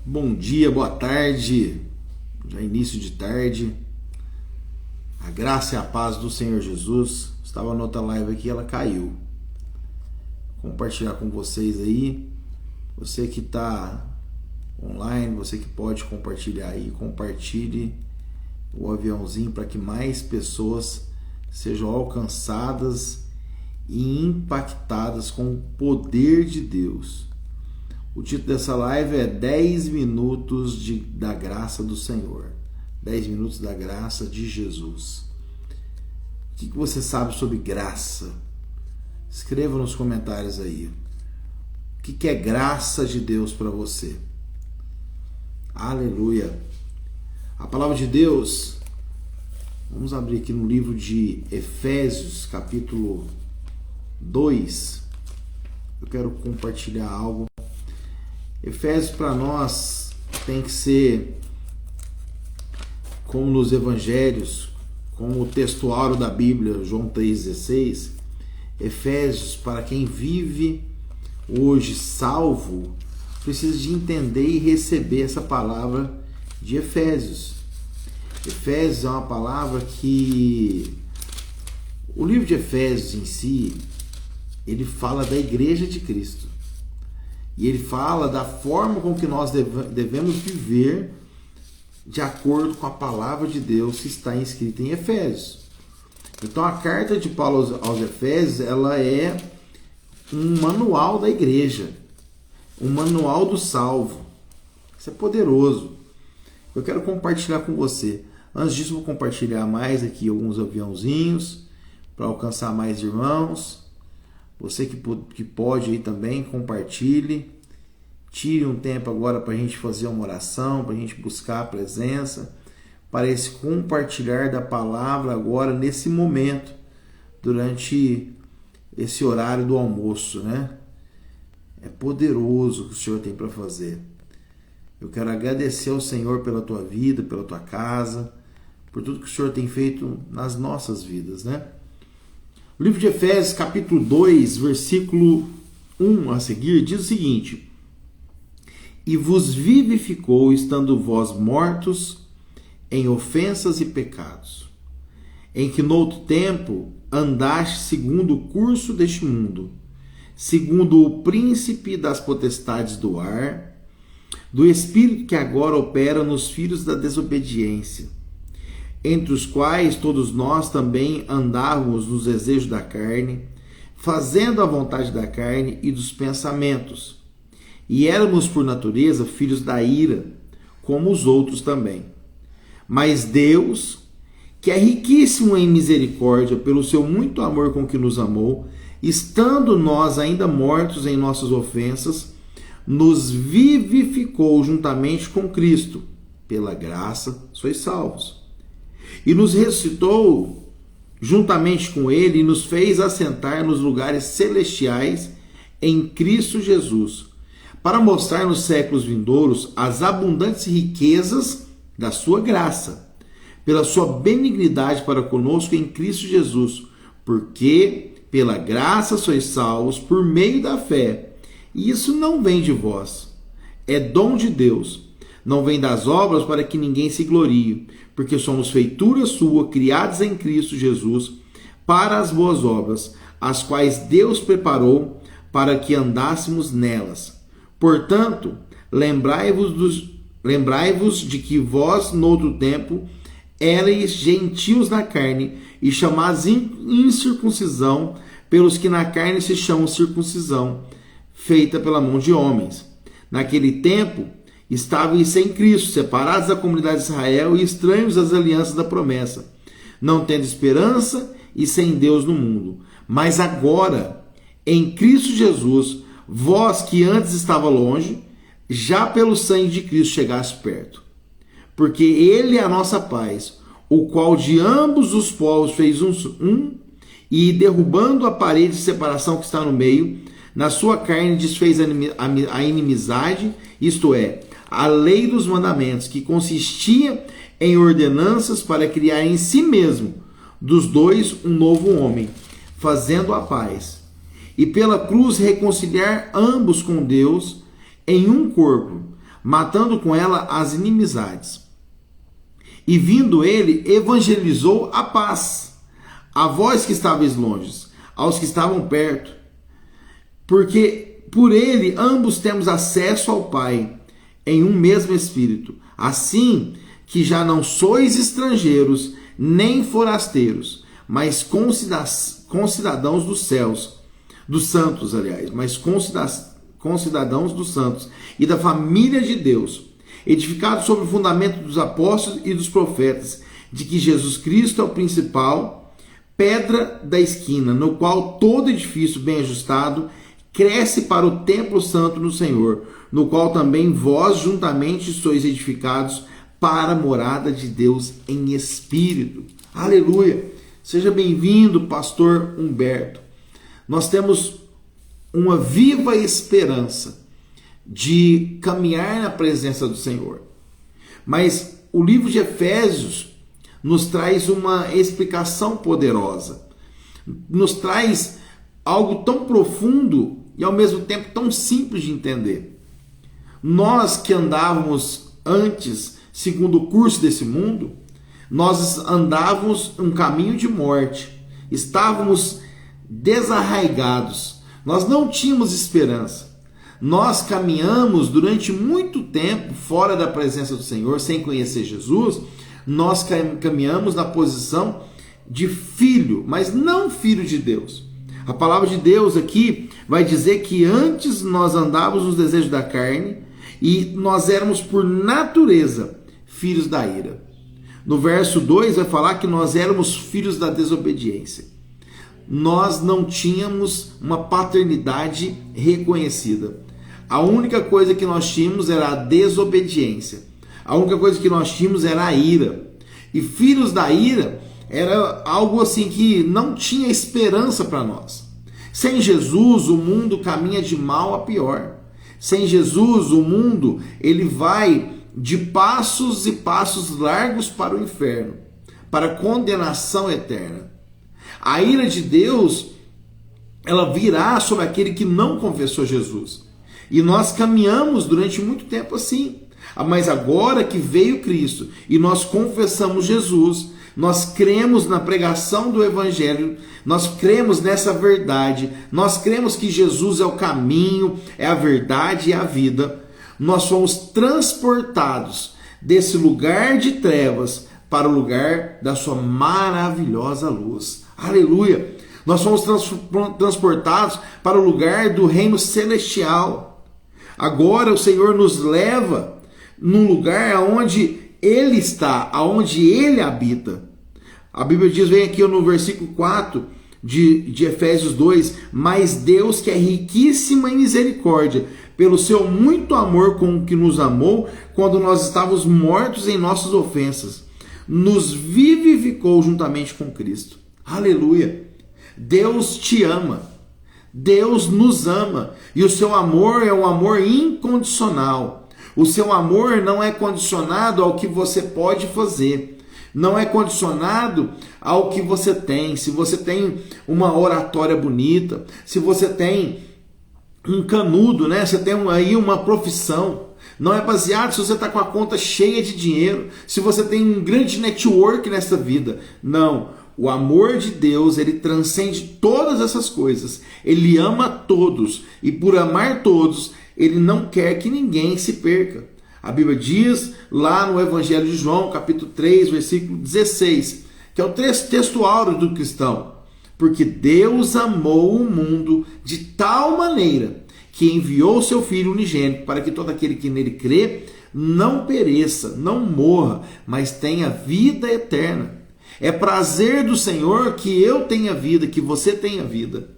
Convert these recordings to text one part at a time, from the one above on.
Bom dia, boa tarde, já início de tarde. A graça e a paz do Senhor Jesus. Estava na outra live aqui, ela caiu. Compartilhar com vocês aí. Você que está online, você que pode compartilhar aí, compartilhe o aviãozinho para que mais pessoas sejam alcançadas e impactadas com o poder de Deus. O título dessa live é 10 minutos da graça do Senhor. 10 minutos da graça de Jesus. O que você sabe sobre graça? Escreva nos comentários aí. O que é graça de Deus para você? Aleluia! A palavra de Deus, vamos abrir aqui no livro de Efésios, capítulo 2. Eu quero compartilhar algo. Efésios para nós tem que ser como nos evangelhos, como o textuário da Bíblia, João 3,16. Efésios, para quem vive hoje salvo, precisa de entender e receber essa palavra de Efésios. Efésios é uma palavra que o livro de Efésios em si, ele fala da igreja de Cristo. E ele fala da forma com que nós devemos viver de acordo com a palavra de Deus que está escrita em Efésios. Então a carta de Paulo aos Efésios, ela é um manual da igreja, um manual do salvo. Isso é poderoso. Eu quero compartilhar com você. Antes disso, vou compartilhar mais aqui alguns aviãozinhos para alcançar mais irmãos. Você que pode aí também, compartilhe. Tire um tempo agora para a gente fazer uma oração, para a gente buscar a presença, para esse compartilhar da palavra agora, nesse momento, durante esse horário do almoço, né? É poderoso o que o Senhor tem para fazer. Eu quero agradecer ao Senhor pela tua vida, pela tua casa, por tudo que o Senhor tem feito nas nossas vidas, né? O livro de Efésios, capítulo 2, versículo 1 a seguir, diz o seguinte: E vos vivificou, estando vós mortos em ofensas e pecados, em que noutro tempo andaste segundo o curso deste mundo, segundo o príncipe das potestades do ar, do espírito que agora opera nos filhos da desobediência, entre os quais todos nós também andávamos nos desejos da carne, fazendo a vontade da carne e dos pensamentos. E éramos por natureza filhos da ira, como os outros também. Mas Deus, que é riquíssimo em misericórdia, pelo seu muito amor com que nos amou, estando nós ainda mortos em nossas ofensas, nos vivificou juntamente com Cristo. Pela graça sois salvos. E nos ressuscitou juntamente com Ele e nos fez assentar nos lugares celestiais em Cristo Jesus, para mostrar nos séculos vindouros as abundantes riquezas da sua graça, pela sua benignidade para conosco em Cristo Jesus, porque pela graça sois salvos por meio da fé. E isso não vem de vós, é dom de Deus. Não vem das obras para que ninguém se glorie, porque somos feitura sua, criados em Cristo Jesus, para as boas obras, as quais Deus preparou para que andássemos nelas. Portanto, lembrai-vos de que vós, noutro tempo, éreis gentios na carne, e chamados incircuncisão, pelos que na carne se chamam circuncisão, feita pela mão de homens. Naquele tempo, estáveis sem Cristo, separados da comunidade de Israel e estranhos às alianças da promessa, não tendo esperança e sem Deus no mundo. Mas agora, em Cristo Jesus, vós que antes estava longe, já pelo sangue de Cristo chegaste perto. Porque Ele é a nossa paz, o qual de ambos os povos fez um, e derrubando a parede de separação que está no meio, na sua carne desfez a inimizade, isto é, a lei dos mandamentos, que consistia em ordenanças para criar em si mesmo dos dois um novo homem, fazendo a paz, e pela cruz reconciliar ambos com Deus em um corpo, matando com ela as inimizades. E vindo ele, evangelizou a paz, a vós que estáveis longe, aos que estavam perto, porque por ele ambos temos acesso ao Pai, em um mesmo Espírito. Assim que já não sois estrangeiros, nem forasteiros, mas concidadãos dos céus, dos santos, aliás, mas concidadãos dos santos e da família de Deus, edificados sobre o fundamento dos apóstolos e dos profetas, de que Jesus Cristo é o principal, pedra da esquina, no qual todo edifício bem ajustado cresce para o templo santo no Senhor, no qual também vós juntamente sois edificados para a morada de Deus em espírito. Aleluia! Seja bem-vindo, pastor Humberto. Nós temos uma viva esperança de caminhar na presença do Senhor. Mas o livro de Efésios nos traz uma explicação poderosa. Nos traz algo tão profundo e ao mesmo tempo tão simples de entender. Nós que andávamos antes, segundo o curso desse mundo, nós andávamos um caminho de morte. Estávamos desarraigados. Nós não tínhamos esperança. Nós caminhamos durante muito tempo fora da presença do Senhor, sem conhecer Jesus. Nós caminhamos na posição de filho, mas não filho de Deus. A palavra de Deus aqui vai dizer que antes nós andávamos nos desejos da carne e nós éramos por natureza filhos da ira. No verso 2 vai falar que nós éramos filhos da desobediência. Nós não tínhamos uma paternidade reconhecida. A única coisa que nós tínhamos era a desobediência. A única coisa que nós tínhamos era a ira. E filhos da ira era algo assim que não tinha esperança para nós. Sem Jesus, o mundo caminha de mal a pior. Sem Jesus, o mundo ele vai de passos e passos largos para o inferno, para a condenação eterna. A ira de Deus, ela virá sobre aquele que não confessou Jesus. E nós caminhamos durante muito tempo assim. Mas agora que veio Cristo e nós confessamos Jesus, nós cremos na pregação do Evangelho, nós cremos nessa verdade, nós cremos que Jesus é o caminho, é a verdade e a vida, nós fomos transportados desse lugar de trevas para o lugar da sua maravilhosa luz. Aleluia! Nós fomos transportados para o lugar do reino celestial. Agora o Senhor nos leva num lugar onde Ele está, onde Ele habita. A Bíblia diz, vem aqui no versículo 4 de Efésios 2, mas Deus que é riquíssima em misericórdia, pelo seu muito amor com que nos amou, quando nós estávamos mortos em nossas ofensas, nos vivificou juntamente com Cristo. Aleluia! Deus te ama. Deus nos ama. E o seu amor é um amor incondicional. O seu amor não é condicionado ao que você pode fazer. Não é condicionado ao que você tem. Se você tem uma oratória bonita, se você tem um canudo, né? Você tem aí uma profissão. Não é baseado se você está com a conta cheia de dinheiro, se você tem um grande network nessa vida. Não. O amor de Deus, ele transcende todas essas coisas. Ele ama todos. E por amar todos, ele não quer que ninguém se perca. A Bíblia diz lá no Evangelho de João, capítulo 3, versículo 16, que é o texto áureo do cristão. Porque Deus amou o mundo de tal maneira que enviou o seu Filho unigênito para que todo aquele que nele crê não pereça, não morra, mas tenha vida eterna. É prazer do Senhor que eu tenha vida, que você tenha vida.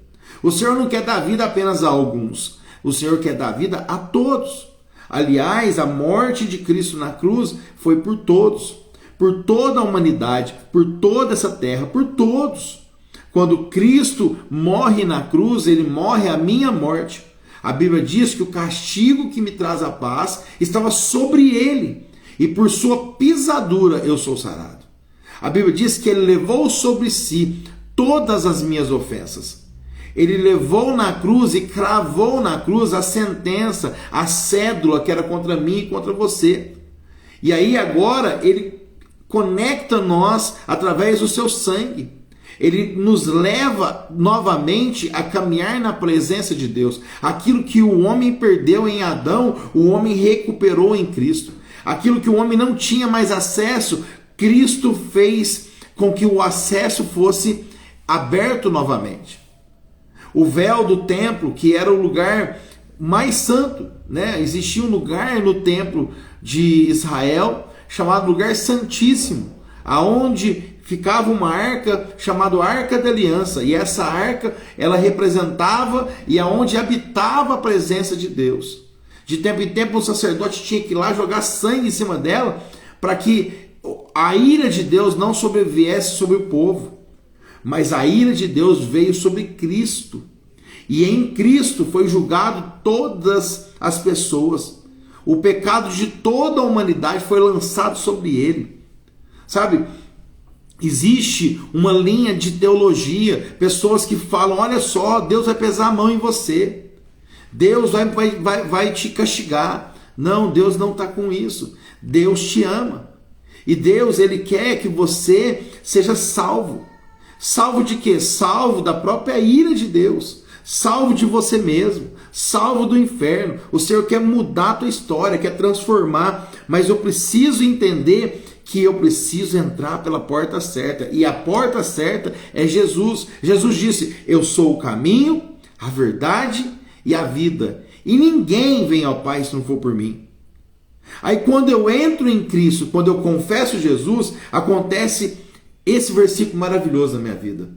O Senhor não quer dar vida apenas a alguns. O Senhor quer dar vida a todos. Aliás, a morte de Cristo na cruz foi por todos. Por toda a humanidade, por toda essa terra, por todos. Quando Cristo morre na cruz, ele morre a minha morte. A Bíblia diz que o castigo que me traz a paz estava sobre ele. E por sua pisadura eu sou sarado. A Bíblia diz que ele levou sobre si todas as minhas ofensas. ele levou na cruz e cravou na cruz a sentença, a cédula que era contra mim e contra você. E aí agora ele conecta nós através do seu sangue. Ele nos leva novamente a caminhar na presença de Deus. Aquilo que o homem perdeu em Adão, o homem recuperou em Cristo. Aquilo que o homem não tinha mais acesso, Cristo fez com que o acesso fosse aberto novamente. O véu do templo, que era o lugar mais santo, né? Existia um lugar no templo de Israel chamado lugar santíssimo, aonde ficava uma arca chamada Arca da Aliança, e essa arca ela representava e aonde habitava a presença de Deus. De tempo em tempo o sacerdote tinha que ir lá jogar sangue em cima dela para que a ira de Deus não sobreviesse sobre o povo. Mas a ira de Deus veio sobre Cristo. E em Cristo foi julgado todas as pessoas. O pecado de toda a humanidade foi lançado sobre ele. Sabe? Existe uma linha de teologia, pessoas que falam, olha só, Deus vai pesar a mão em você. Deus vai te castigar. Não, Deus não está com isso. Deus te ama. E Deus, Ele quer que você seja salvo. Salvo de quê? Salvo da própria ira de Deus. Salvo de você mesmo. Salvo do inferno. O Senhor quer mudar a tua história, quer transformar. Mas eu preciso entender que eu preciso entrar pela porta certa. E a porta certa é Jesus. Jesus disse, eu sou o caminho, a verdade e a vida. E ninguém vem ao Pai se não for por mim. Aí quando eu entro em Cristo, quando eu confesso Jesus, acontece esse versículo maravilhoso na minha vida.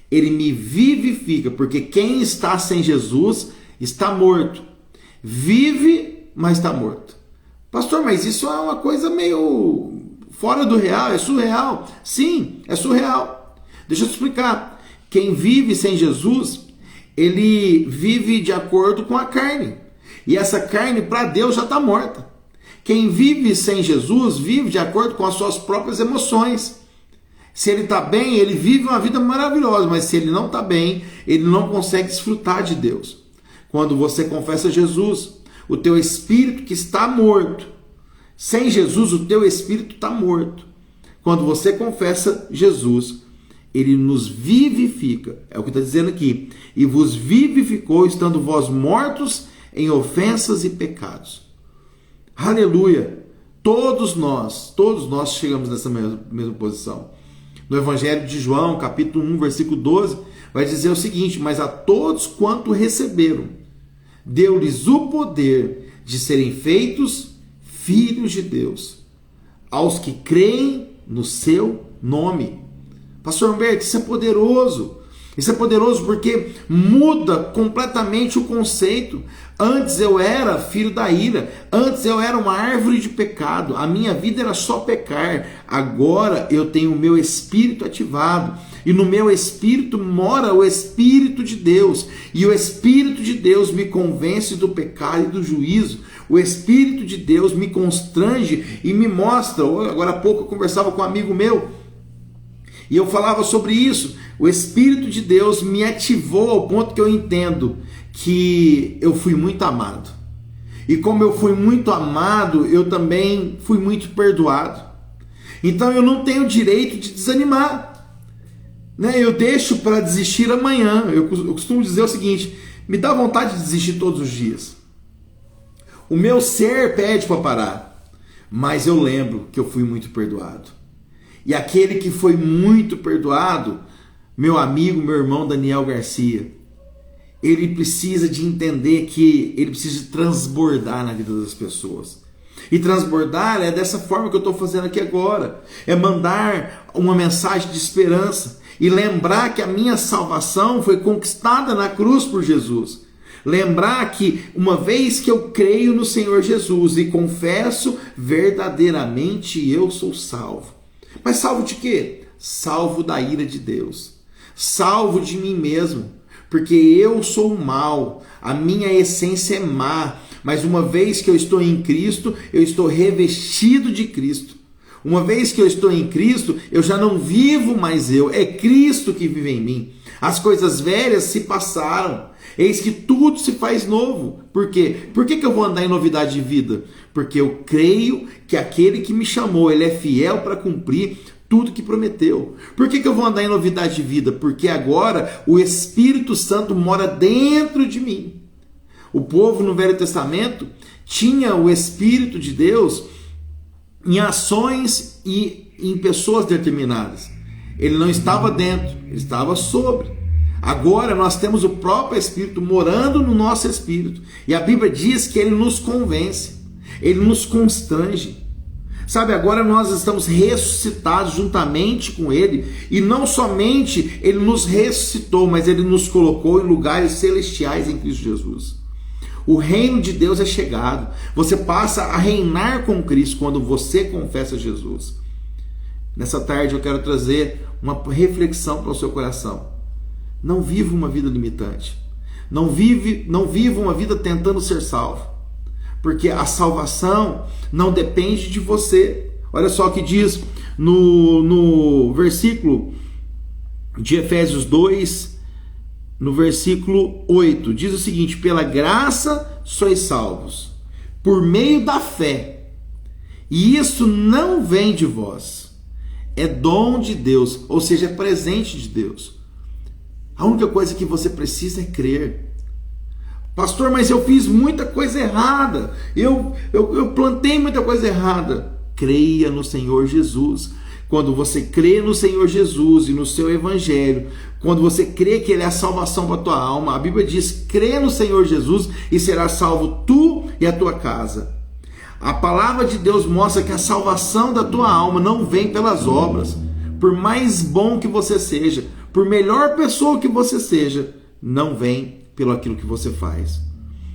Ele me vivifica, porque quem está sem Jesus está morto. Vive, mas está morto. Pastor, mas isso é uma coisa meio fora do real, é surreal. Sim, é surreal. Deixa eu te explicar. Quem vive sem Jesus, ele vive de acordo com a carne. E essa carne, para Deus, já está morta. Quem vive sem Jesus, vive de acordo com as suas próprias emoções. Se ele está bem, ele vive uma vida maravilhosa. Mas se ele não está bem, ele não consegue desfrutar de Deus. Quando você confessa Jesus, o teu espírito que está morto. Sem Jesus, o teu espírito está morto. Quando você confessa Jesus, ele nos vivifica. É o que está dizendo aqui. E vos vivificou, estando vós mortos em ofensas e pecados. Aleluia! Todos nós chegamos nessa mesma posição. No Evangelho de João, capítulo 1, versículo 12, vai dizer o seguinte, mas a todos quanto receberam, deu-lhes o poder de serem feitos filhos de Deus, aos que creem no seu nome. Pastor Humberto, isso é poderoso. Isso é poderoso porque muda completamente o conceito. Antes eu era filho da ira. Antes eu era uma árvore de pecado. A minha vida era só pecar. Agora eu tenho o meu espírito ativado. E no meu espírito mora o Espírito de Deus. E o Espírito de Deus me convence do pecado e do juízo. O Espírito de Deus me constrange e me mostra. Agora há pouco eu conversava com um amigo meu. E eu falava sobre isso. O Espírito de Deus me ativou ao ponto que eu entendo que eu fui muito amado. E como eu fui muito amado, eu também fui muito perdoado. Então eu não tenho direito de desanimar. Eu deixo para desistir amanhã. Eu costumo dizer o seguinte, me dá vontade de desistir todos os dias. O meu ser pede para parar. Mas eu lembro que eu fui muito perdoado. E aquele que foi muito perdoado, meu amigo, meu irmão Daniel Garcia, ele precisa de entender que ele precisa transbordar na vida das pessoas. E transbordar é dessa forma que eu estou fazendo aqui agora. É mandar uma mensagem de esperança e lembrar que a minha salvação foi conquistada na cruz por Jesus. Lembrar que uma vez que eu creio no Senhor Jesus e confesso verdadeiramente, eu sou salvo. Mas salvo de quê? Salvo da ira de Deus. Salvo de mim mesmo. Porque eu sou mal. A minha essência é má. Mas uma vez que eu estou em Cristo, eu estou revestido de Cristo. Uma vez que eu estou em Cristo, eu já não vivo mais eu. É Cristo que vive em mim. As coisas velhas se passaram, eis que tudo se faz novo. Por quê? Por que eu vou andar em novidade de vida? Porque eu creio que aquele que me chamou, ele é fiel para cumprir tudo que prometeu. Por que eu vou andar em novidade de vida? Porque agora o Espírito Santo mora dentro de mim. O povo no Velho Testamento tinha o Espírito de Deus em ações e em pessoas determinadas. Ele não estava dentro, ele estava sobre. Agora nós temos o próprio Espírito morando no nosso espírito. E a Bíblia diz que ele nos convence, ele nos constrange. Sabe, agora nós estamos ressuscitados juntamente com ele. E não somente ele nos ressuscitou, mas ele nos colocou em lugares celestiais em Cristo Jesus. O reino de Deus é chegado. Você passa a reinar com Cristo quando você confessa Jesus. Nessa tarde eu quero trazer uma reflexão para o seu coração. Não viva uma vida limitante. Não viva uma vida tentando ser salvo. Porque a salvação não depende de você. Olha só o que diz no versículo de Efésios 2, no versículo 8. Diz o seguinte: pela graça sois salvos, por meio da fé. E isso não vem de vós. É dom de Deus, ou seja, é presente de Deus. A única coisa que você precisa é crer. Pastor, mas eu fiz muita coisa errada. Eu plantei muita coisa errada. Creia no Senhor Jesus. Quando você crê no Senhor Jesus e no seu Evangelho, quando você crê que Ele é a salvação para a tua alma, a Bíblia diz: crê no Senhor Jesus e serás salvo tu e a tua casa. A palavra de Deus mostra que a salvação da tua alma não vem pelas obras. Por mais bom que você seja, por melhor pessoa que você seja, não vem pelo aquilo que você faz.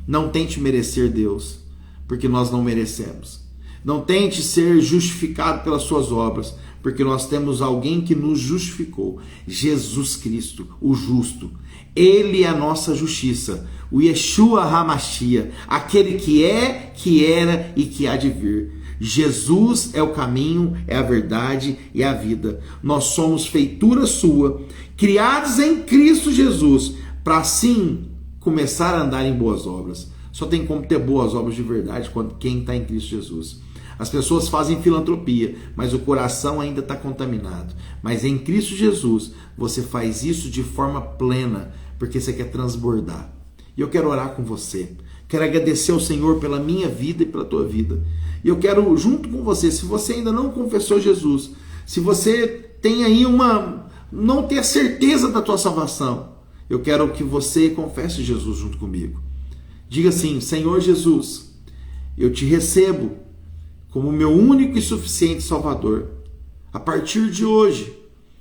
Não tente merecer Deus, porque nós não merecemos. Não tente ser justificado pelas suas obras, porque nós temos alguém que nos justificou, Jesus Cristo, o justo. Ele é a nossa justiça, o Yeshua HaMashiach, aquele que é, que era e que há de vir. Jesus é o caminho, é a verdade e a vida. Nós somos feitura sua, criados em Cristo Jesus, para assim começar a andar em boas obras. Só tem como ter boas obras de verdade quando quem está em Cristo Jesus. As pessoas fazem filantropia, mas o coração ainda está contaminado. Mas em Cristo Jesus, você faz isso de forma plena, porque você quer transbordar. E eu quero orar com você. Quero agradecer ao Senhor pela minha vida e pela tua vida. E eu quero, junto com você, se você ainda não confessou Jesus, se você tem aí não tem a certeza da tua salvação, eu quero que você confesse Jesus junto comigo. Diga assim: Senhor Jesus, eu te recebo como meu único e suficiente Salvador. A partir de hoje,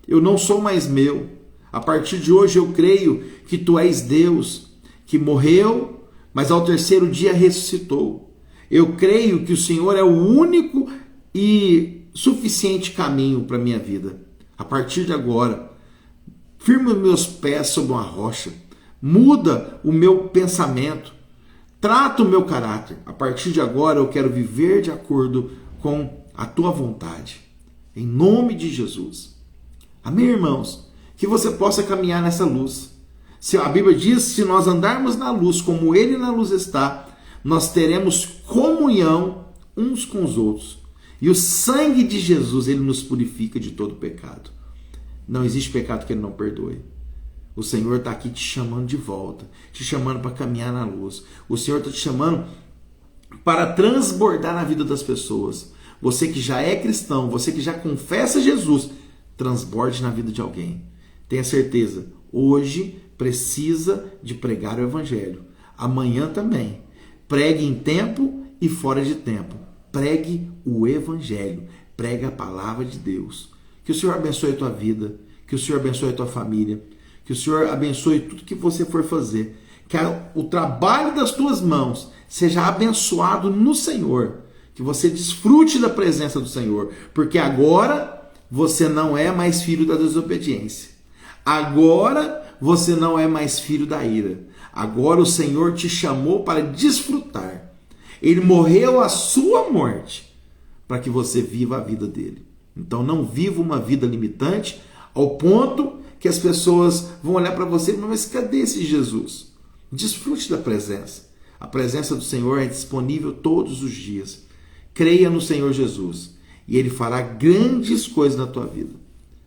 eu não sou mais meu. A partir de hoje eu creio que tu és Deus, que morreu, mas ao terceiro dia ressuscitou. Eu creio que o Senhor é o único e suficiente caminho para a minha vida. A partir de agora, firma meus pés sobre uma rocha, muda o meu pensamento, trata o meu caráter. A partir de agora eu quero viver de acordo com a tua vontade. Em nome de Jesus. Amém, irmãos? Que você possa caminhar nessa luz. Se a Bíblia diz, se nós andarmos na luz como Ele na luz está, nós teremos comunhão uns com os outros. E o sangue de Jesus, Ele nos purifica de todo pecado. Não existe pecado que Ele não perdoe. O Senhor está aqui te chamando de volta, te chamando para caminhar na luz. O Senhor está te chamando para transbordar na vida das pessoas. Você que já é cristão, você que já confessa Jesus, transborde na vida de alguém. Tenha certeza, hoje precisa de pregar o Evangelho. Amanhã também. Pregue em tempo e fora de tempo. Pregue o Evangelho. Pregue a palavra de Deus. Que o Senhor abençoe a tua vida. Que o Senhor abençoe a tua família. Que o Senhor abençoe tudo que você for fazer. Que o trabalho das tuas mãos seja abençoado no Senhor. Que você desfrute da presença do Senhor. Porque agora você não é mais filho da desobediência. Agora você não é mais filho da ira. Agora o Senhor te chamou para desfrutar. Ele morreu a sua morte para que você viva a vida dele. Então não viva uma vida limitante ao ponto que as pessoas vão olhar para você, mas cadê esse Jesus? Desfrute da presença. A presença do Senhor é disponível todos os dias. Creia no Senhor Jesus e Ele fará grandes coisas na tua vida.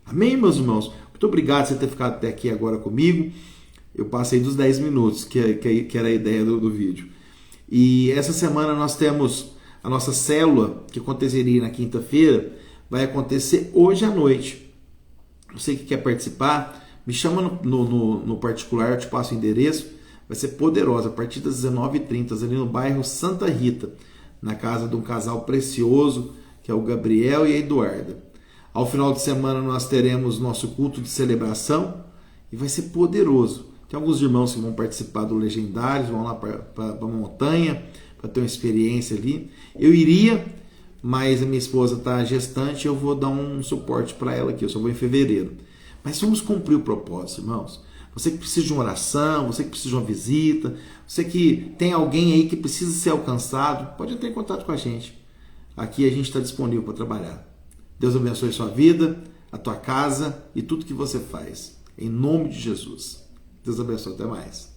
Amém, meus irmãos? Muito obrigado por você ter ficado até aqui agora comigo. Eu passei dos 10 minutos, que era a ideia do vídeo. E essa semana nós temos a nossa célula, que aconteceria na quinta-feira, vai acontecer hoje à noite. Você que quer participar, me chama no particular, eu te passo o endereço. Vai ser poderosa, a partir das 19h30, ali no bairro Santa Rita, na casa de um casal precioso, que é o Gabriel e a Eduarda. Ao final de semana nós teremos nosso culto de celebração e vai ser poderoso. Tem alguns irmãos que vão participar do Legendários, vão lá para a montanha, para ter uma experiência ali. Eu iria, mas a minha esposa está gestante, eu vou dar um suporte para ela aqui, eu só vou em fevereiro. Mas vamos cumprir o propósito, irmãos. Você que precisa de uma oração, você que precisa de uma visita, você que tem alguém aí que precisa ser alcançado, pode entrar em contato com a gente. Aqui a gente está disponível para trabalhar. Deus abençoe a sua vida, a tua casa e tudo que você faz. Em nome de Jesus. Deus abençoe. Até mais.